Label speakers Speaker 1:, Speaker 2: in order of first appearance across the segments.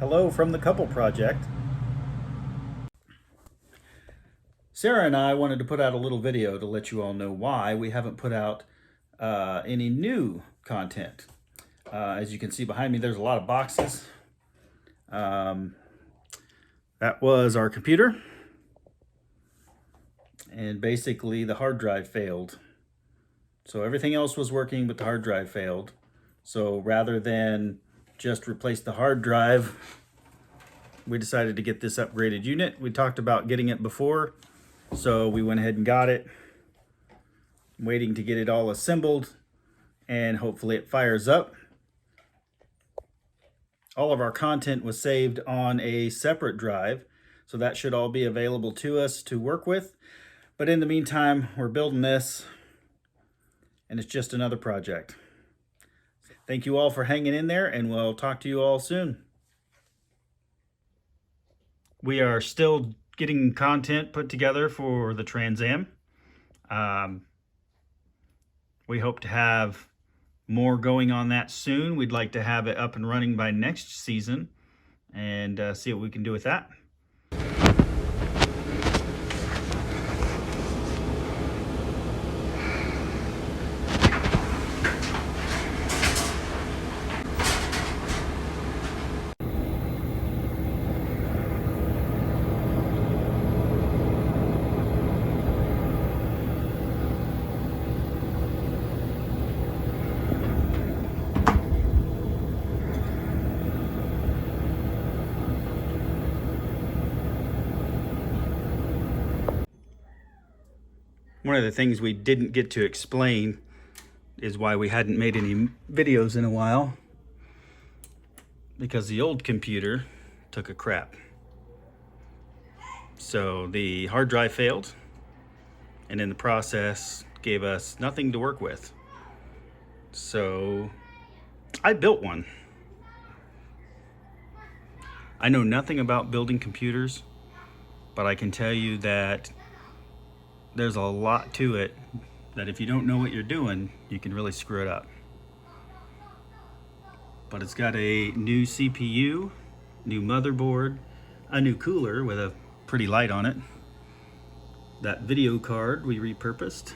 Speaker 1: Hello from the Couple Project. Sarah and I wanted to put out a little video to let you all know why we haven't put out any new content. As you can see behind me, there's a lot of boxes. That was our computer. And basically the hard drive failed. So everything else was working, but the hard drive failed. So rather than just replace the hard drive, we decided to get this upgraded unit. We talked about getting it before, so we went ahead and got it. I'm waiting to get it all assembled, and hopefully it fires up. All of our content was saved on a separate drive, so that should all be available to us to work with. But in the meantime, we're building this, and it's just another project. Thank you all for hanging in there, and we'll talk to you all soon. We are still getting content put together for the Trans Am. We hope to have more going on that soon. We'd like to have it up and running by next season and see what we can do with that. One of the things we didn't get to explain is why we hadn't made any videos in a while, because the old computer took a crap. So the hard drive failed, and in the process gave us nothing to work with. So I built one. I know nothing about building computers, but I can tell you that there's a lot to it that if you don't know what you're doing, you can really screw it up. But it's got a new CPU, new motherboard, a new cooler with a pretty light on it, that video card we repurposed,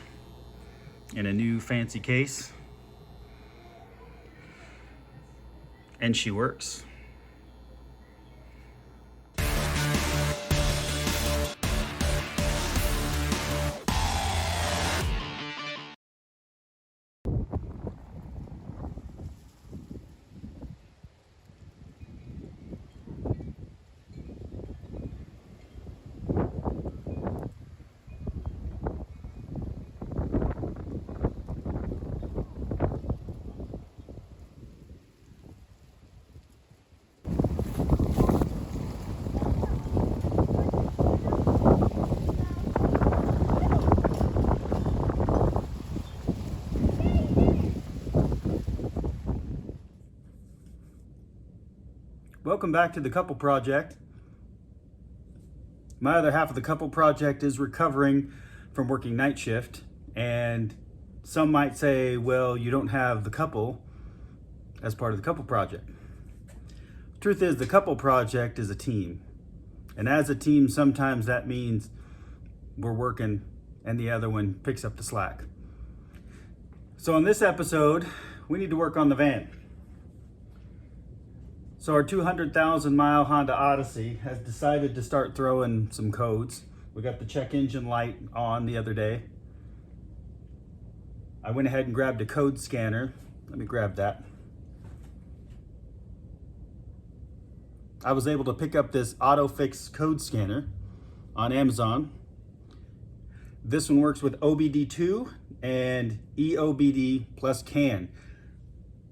Speaker 1: and a new fancy case. And she works. Welcome back to the Couple Project. My other half of the Couple Project is recovering from working night shift, and some might say, well, you don't have the couple as part of the Couple Project. Truth is, the Couple Project is a team, and as a team, sometimes that means we're working and the other one picks up the slack. So in this episode, we need to work on the van. So our 200,000 mile Honda Odyssey has decided to start throwing some codes. We got the check engine light on the other day. I went ahead and grabbed a code scanner. Let me grab that. I was able to pick up this AutoFix code scanner on Amazon. This one works with OBD2 and EOBD plus CAN.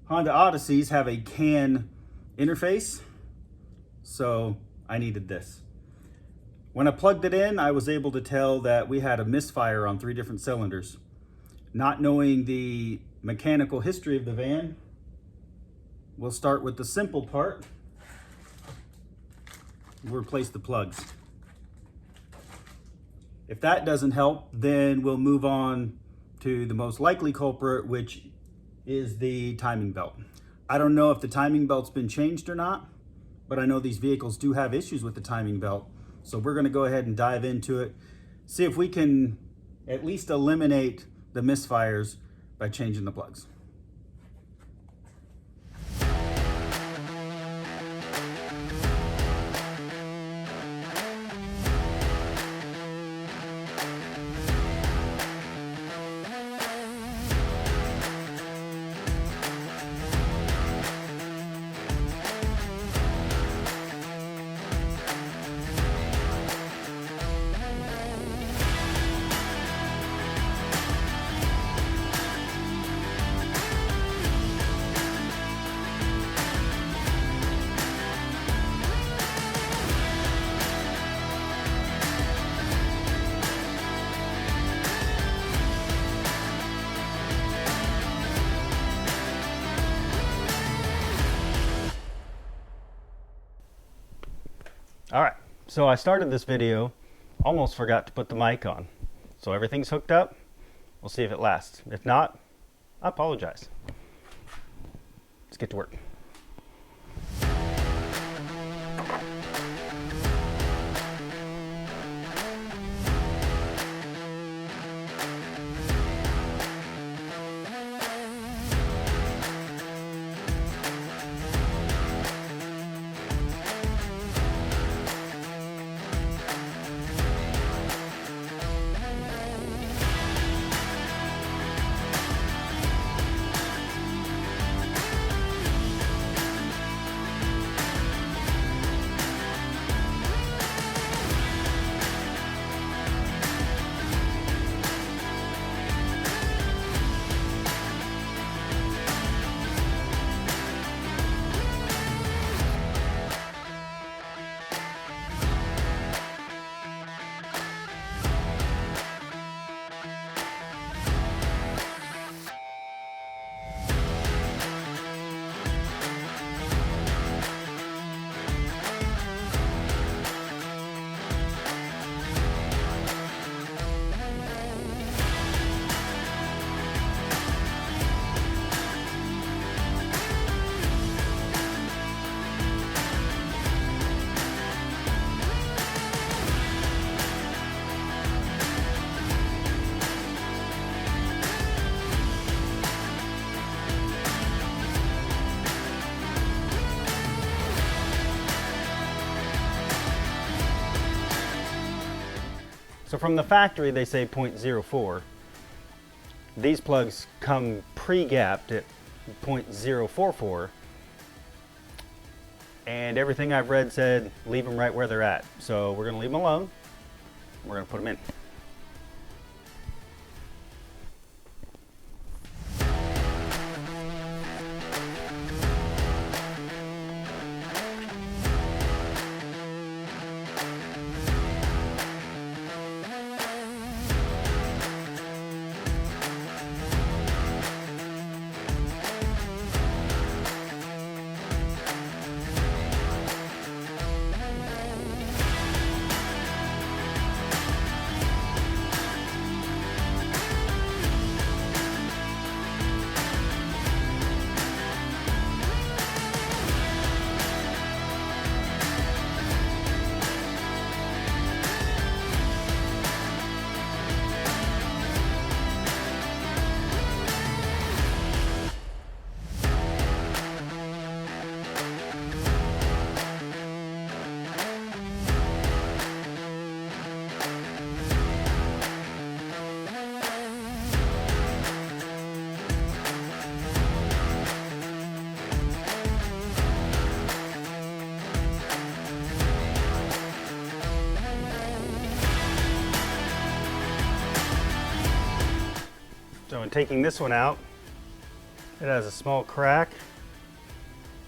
Speaker 1: Honda Odysseys have a CAN interface, so I needed this. When I plugged it in, I was able to tell that we had a misfire on 3 different cylinders. Not knowing the mechanical history of the van, we'll start with the simple part. We'll replace the plugs. If that doesn't help, then we'll move on to the most likely culprit, which is the timing belt. I don't know if the timing belt's been changed or not, but I know these vehicles do have issues with the timing belt. So we're going to go ahead and dive into it, see if we can at least eliminate the misfires by changing the plugs. All right, so I started this video, almost forgot to put the mic on. So everything's hooked up. We'll see if it lasts. If not, I apologize. Let's get to work. So from the factory, they say 0.04. These plugs come pre-gapped at 0.044. And everything I've read said, leave them right where they're at. So we're gonna leave them alone. We're gonna put them in. So in taking this one out, it has a small crack.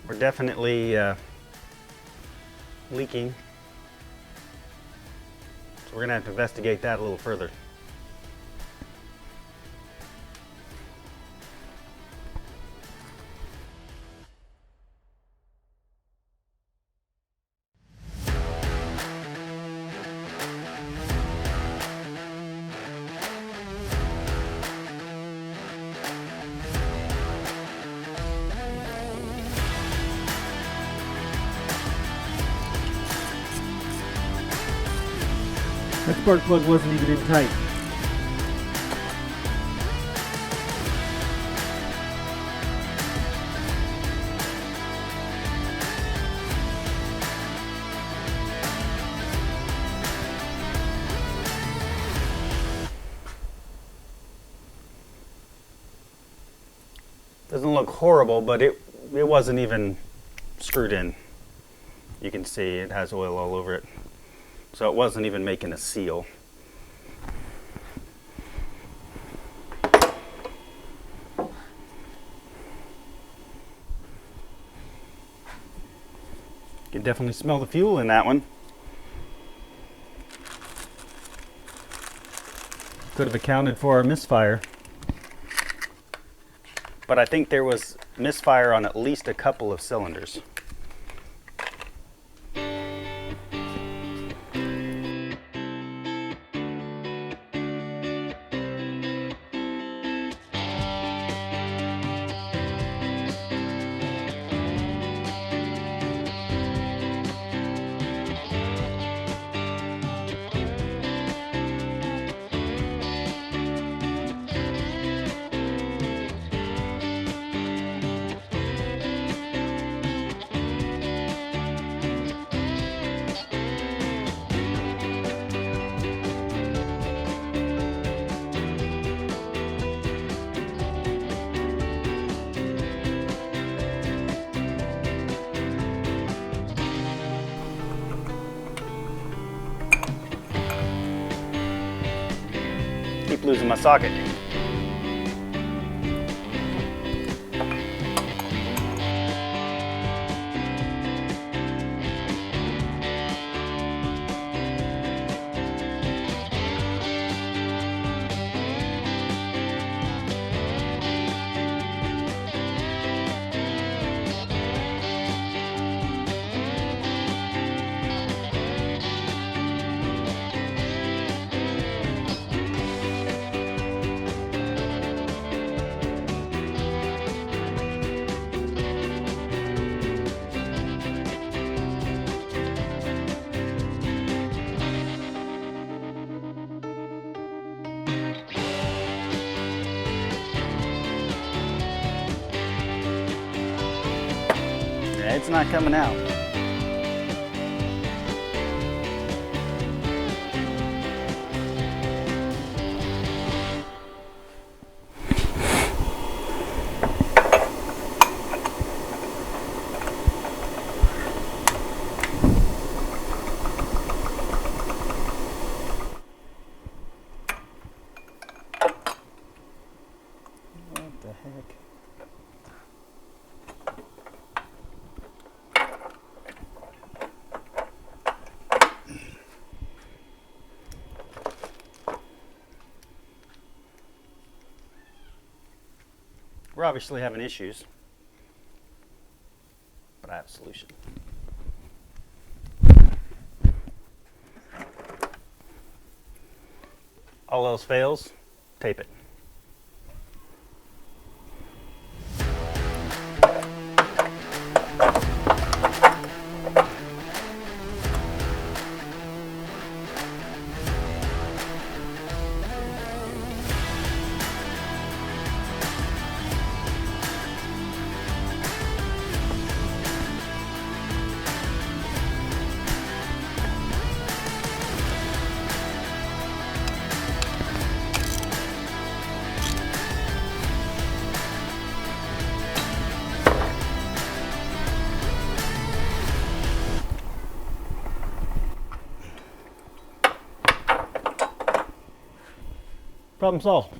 Speaker 1: We're definitely leaking. So we're gonna have to investigate that a little further.
Speaker 2: That spark plug wasn't even in tight.
Speaker 1: Doesn't look horrible, but it wasn't even screwed in. You can see it has oil all over it. So it wasn't even making a seal. You can definitely smell the fuel in that one. Could have accounted for our misfire. But I think there was misfire on at least a couple of cylinders. Keep losing my socket. It's not coming out. What the heck? We're obviously having issues, but I have a solution. All else fails, tape it. Problem solved.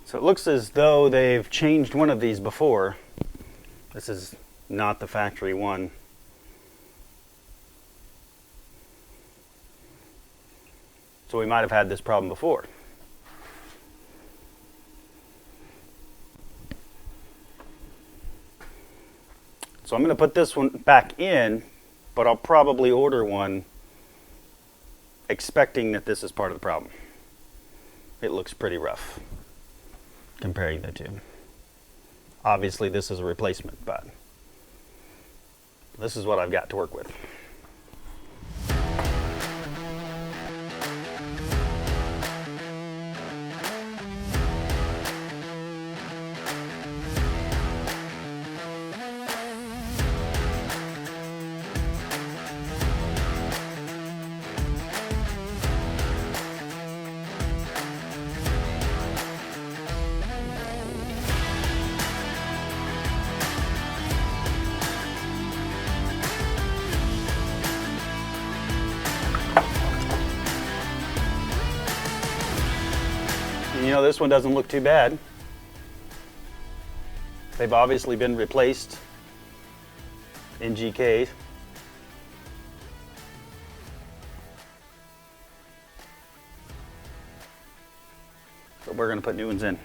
Speaker 1: So it looks as though they've changed one of these before. This is not the factory one. So we might have had this problem before. So I'm going to put this one back in, but I'll probably order one expecting that this is part of the problem. It looks pretty rough comparing the two. Obviously this is a replacement, but This is what I've got to work with. You know, this one doesn't look too bad. They've obviously been replaced in GK. But we're going to put new ones in.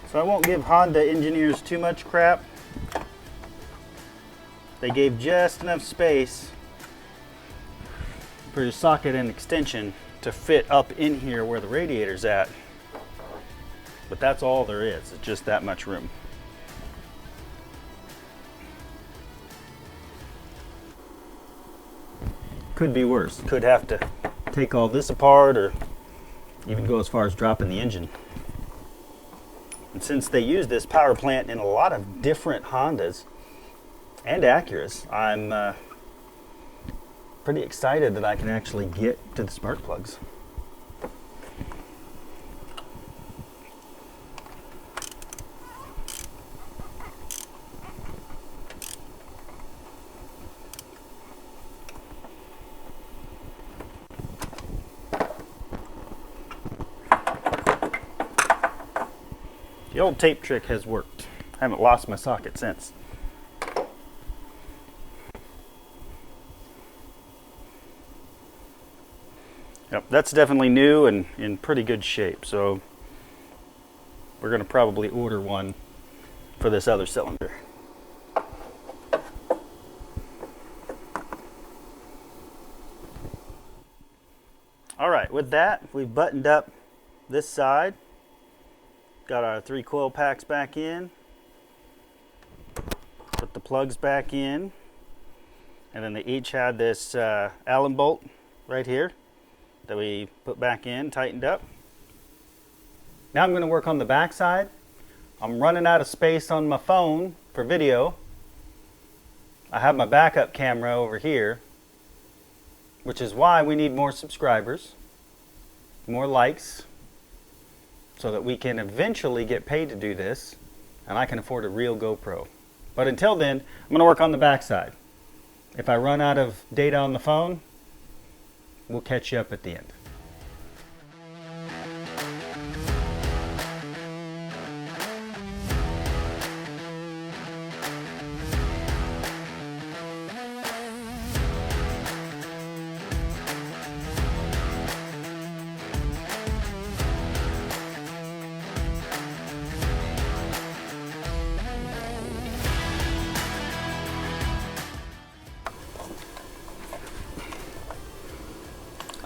Speaker 1: So I won't give Honda engineers too much crap. They gave just enough space for your socket and extension to fit up in here where the radiator's at. But that's all there is. It's just that much room. Could be worse. Could have to take all this apart or even go as far as dropping the engine. And since they use this power plant in a lot of different Hondas and Acuras, I'm pretty excited that I can actually get to the spark plugs. The old tape trick has worked. I haven't lost my socket since. Yep, that's definitely new and in pretty good shape. So we're going to probably order one for this other cylinder. All right, with that, we've buttoned up this side. Got our 3 coil packs back in. Put the plugs back in. And then they each had this Allen bolt right here that we put back in, tightened up. Now I'm going to work on the back side. I'm running out of space on my phone for video. I have my backup camera over here, which is why we need more subscribers, more likes, so that we can eventually get paid to do this and I can afford a real GoPro. But until then, I'm going to work on the backside. If I run out of data on the phone, we'll catch you up at the end.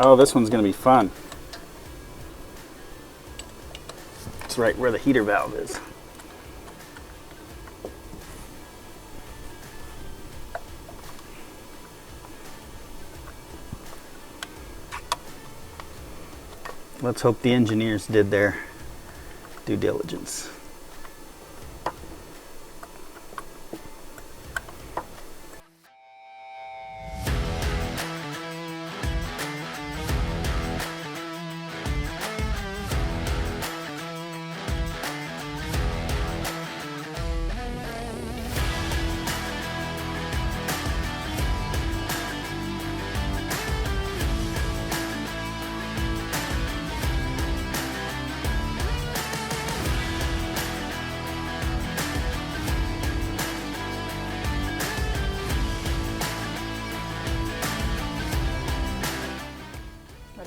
Speaker 1: Oh, this one's going to be fun. It's right where the heater valve is. Let's hope the engineers did their due diligence.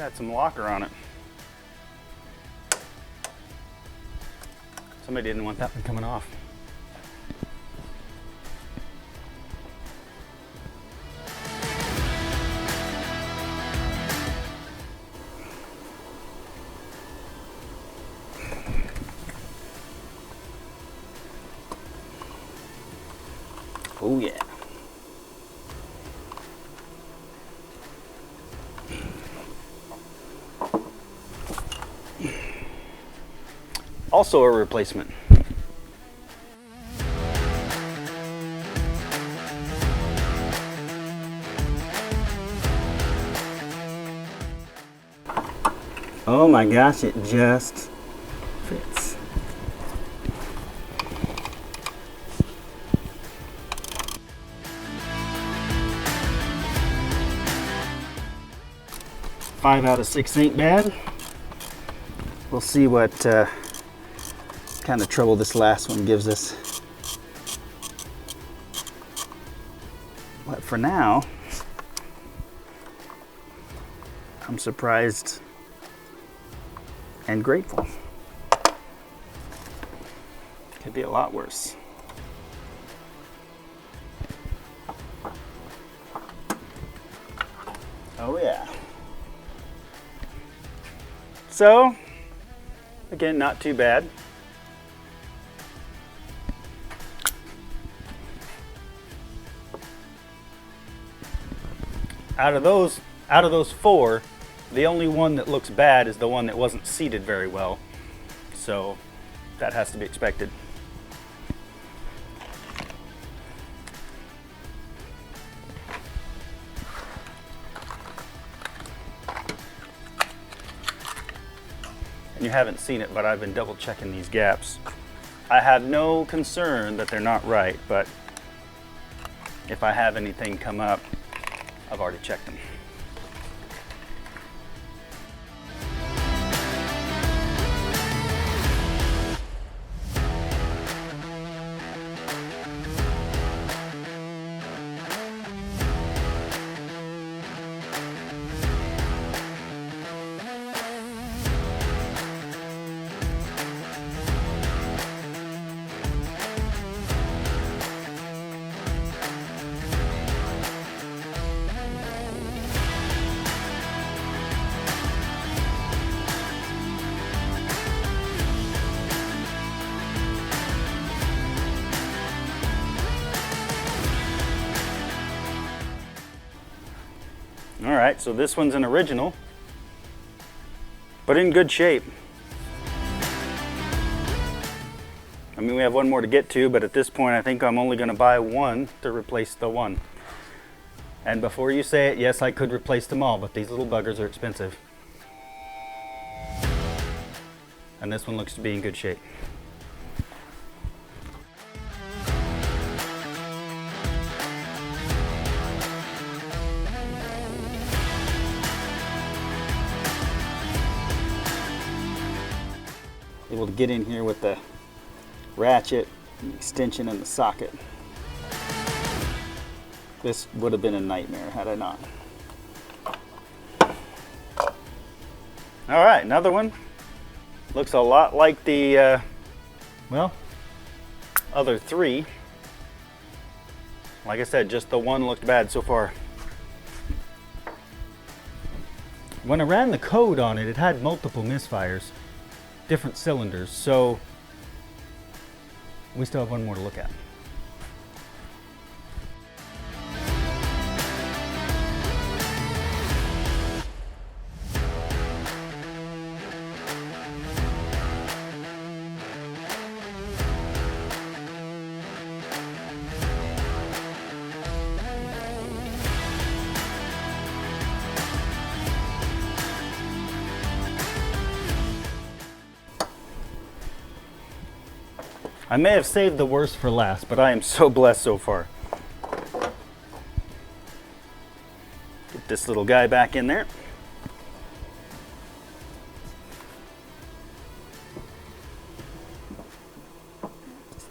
Speaker 1: Got some locker on it. Somebody didn't want that one coming off. Oh yeah. Also a replacement. Oh my gosh, it just fits. Five out of 6 ain't bad. We'll see what kind of trouble this last one gives us. But for now, I'm surprised and grateful. Could be a lot worse. Oh yeah. So, again, not too bad. Out of those 4, the only one that looks bad is the one that wasn't seated very well. So that has to be expected. And you haven't seen it, but I've been double checking these gaps. I have no concern that they're not right, but if I have anything come up, I've already checked them. All right, so this one's an original, but in good shape. I mean, we have one more to get to, but at this point, I think I'm only going to buy one to replace the one. And before you say it, yes, I could replace them all, but these little buggers are expensive. And this one looks to be in good shape. Able to get in here with the ratchet, the extension, and the socket. This would have been a nightmare had I not. All right, another one. Looks a lot like the, well, other 3. Like I said, just the one looked bad so far. When I ran the code on it, it had multiple misfires. Different cylinders, so we still have one more to look at. I may have saved the worst for last, but I am so blessed so far. Get this little guy back in there.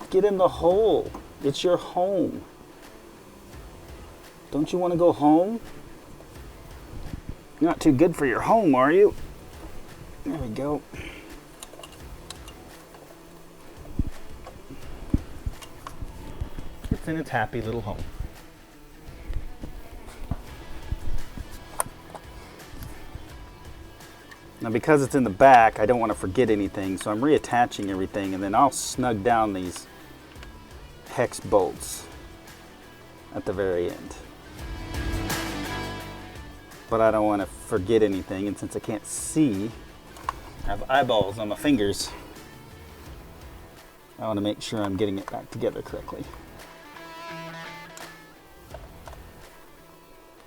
Speaker 1: Get in the hole. It's your home. Don't you want to go home? Not too good for your home, are you? There we go. It's in its happy little home. Now because it's in the back, I don't want to forget anything, so I'm reattaching everything, and then I'll snug down these hex bolts at the very end. But I don't want to forget anything, and since I can't see, I have eyeballs on my fingers, I want to make sure I'm getting it back together correctly.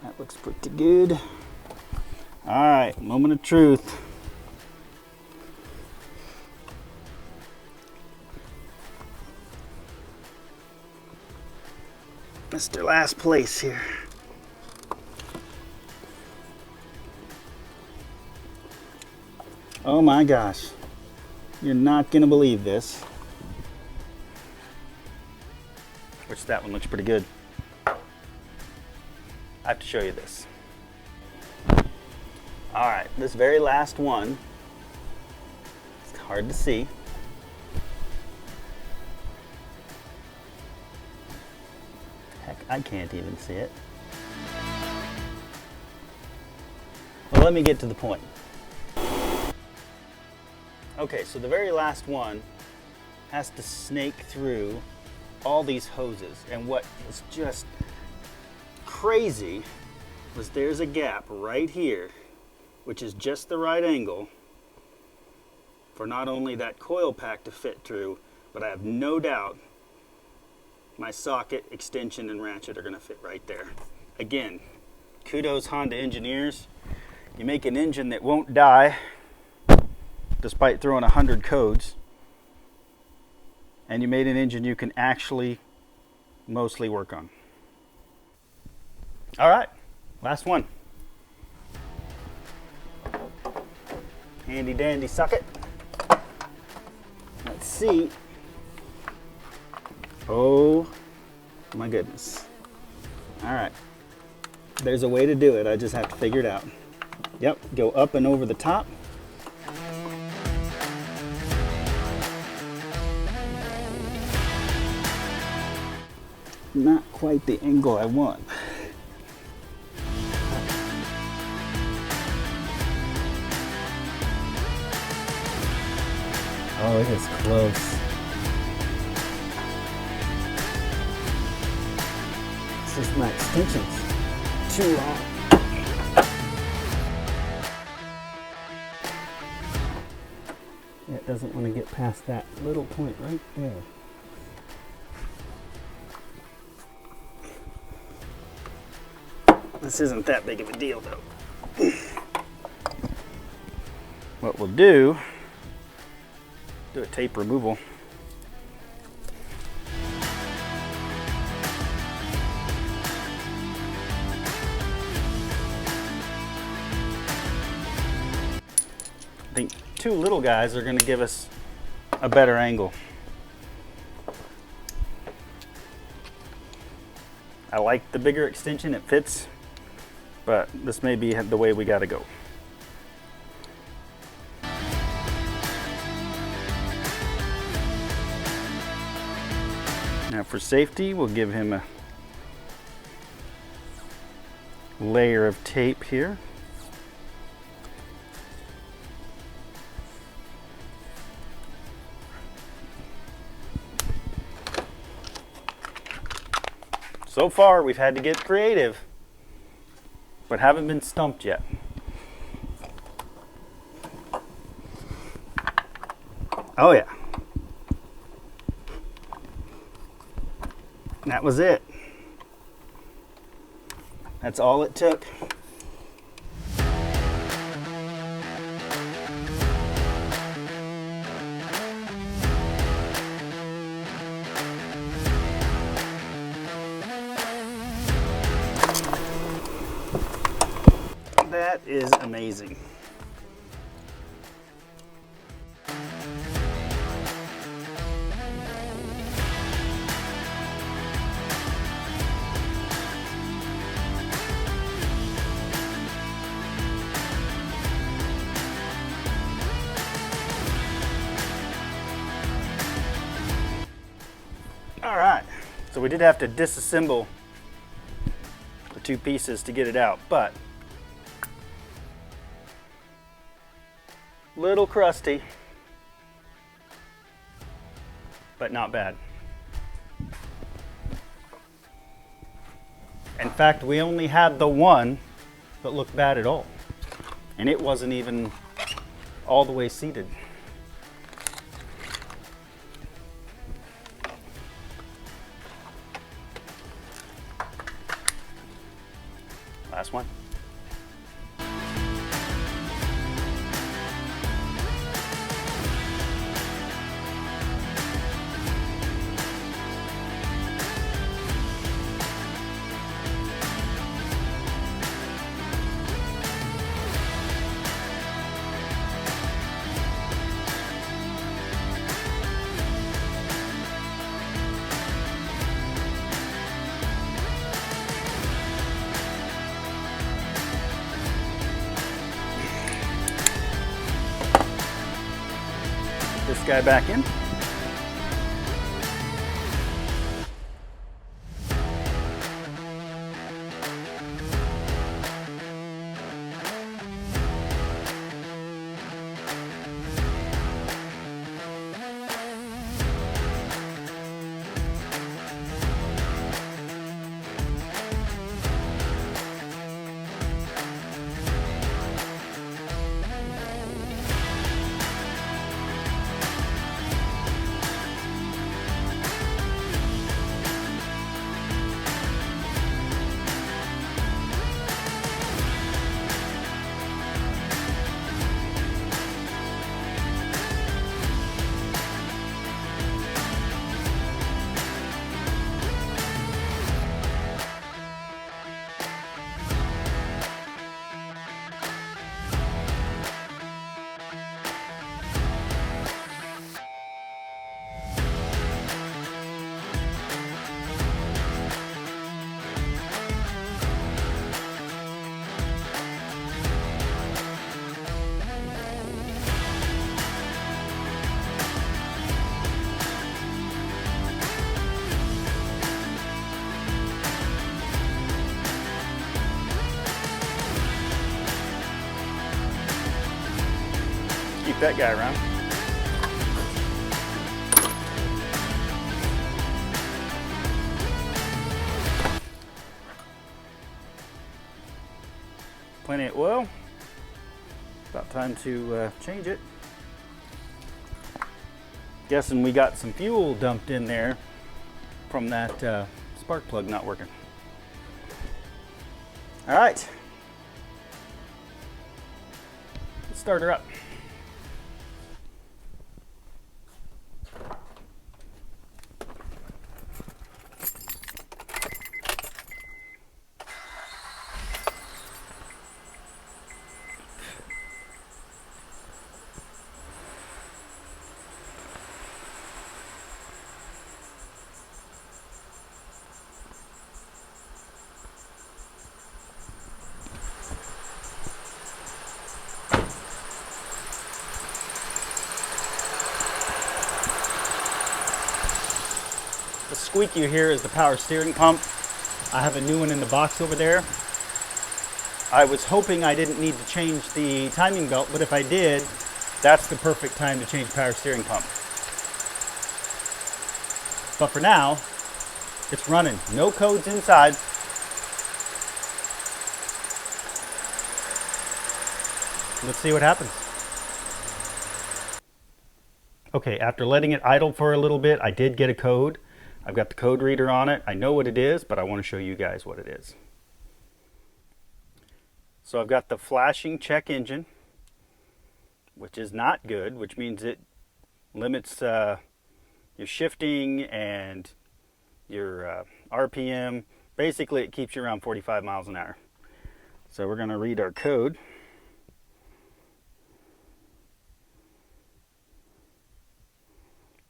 Speaker 1: That looks pretty good. All right, moment of truth. Mr. Last Place here. Oh my gosh. You're not gonna believe this. Which that one looks pretty good. I have to show you this. All right, this very last one, it's hard to see. Heck, I can't even see it. Well, let me get to the point. Okay, so the very last one has to snake through all these hoses, and what was just crazy was there's a gap right here, which is just the right angle for not only that coil pack to fit through, but I have no doubt my socket, extension, and ratchet are going to fit right there. Again, kudos Honda engineers. You make an engine that won't die despite throwing 100 codes, and you made an engine you can actually mostly work on. All right, last one. Handy dandy socket. Let's see. Oh my goodness. All right, there's a way to do it. I just have to figure it out. Yep, go up and over the top. Not quite the angle I want. Oh, it is close. It's just my extensions too long. It doesn't want to get past that little point right there. This isn't that big of a deal though. What we'll do a tape removal. I think two little guys are going to give us a better angle. I like the bigger extension, it fits, but this may be the way we got to go. Now for safety, we'll give him a layer of tape here. So far, we've had to get creative, but haven't been stumped yet. Oh yeah. That was it. That's all it took. That is amazing. we did have to disassemble the two pieces to get it out, but little crusty, but not bad. In fact, we only had the one that looked bad at all, and it wasn't even all the way seated. Last one. This guy back in. Keep that guy around. Plenty of oil. About time to change it. Guessing we got some fuel dumped in there from that spark plug not working. All right. Let's start her up. The squeak you hear is the power steering pump. I have a new one in the box over there. I was hoping I didn't need to change the timing belt, but if I did, that's the perfect time to change power steering pump. But for now, it's running. No codes inside. Let's see what happens. Okay, after letting it idle for a little bit, I did get a code. I've got the code reader on it. I know what it is, but I want to show you guys what it is. So I've got the flashing check engine, which is not good, which means it limits your shifting and your RPM. Basically, it keeps you around 45 miles an hour. So we're going to read our code.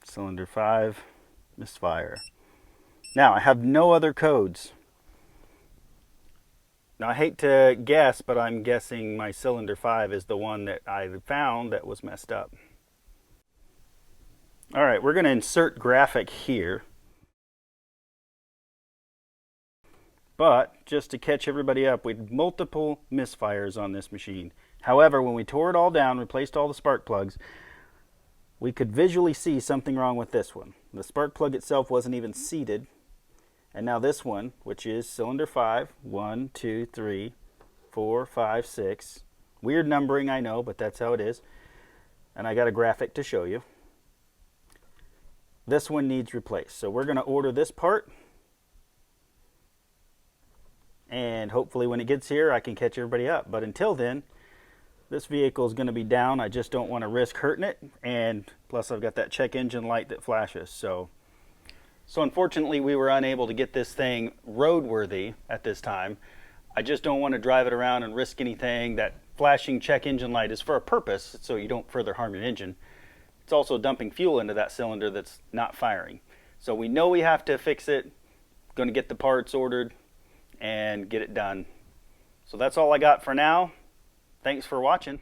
Speaker 1: Cylinder 5. Misfire. Now I have no other codes. Now I hate to guess, but I'm guessing my cylinder 5 is the one that I found that was messed up. All right, we're going to insert graphic here. But just to catch everybody up, we had multiple misfires on this machine. However, when we tore it all down, replaced all the spark plugs, we could visually see something wrong with this one. The spark plug itself wasn't even seated. And now this one, which is cylinder 5, 1, 2, 3, 4, 5, 6. Weird numbering, I know, but that's how it is. And I got a graphic to show you. This one needs replaced. So we're going to order this part. And hopefully when it gets here, I can catch everybody up. But until then, this vehicle is going to be down. I just don't want to risk hurting it. And plus I've got that check engine light that flashes. So unfortunately we were unable to get this thing roadworthy at this time. I just don't want to drive it around and risk anything. That flashing check engine light is for a purpose, so you don't further harm your engine. It's also dumping fuel into that cylinder that's not firing. So we know we have to fix it. Going to get the parts ordered and get it done. So that's all I got for now. Thanks for watching.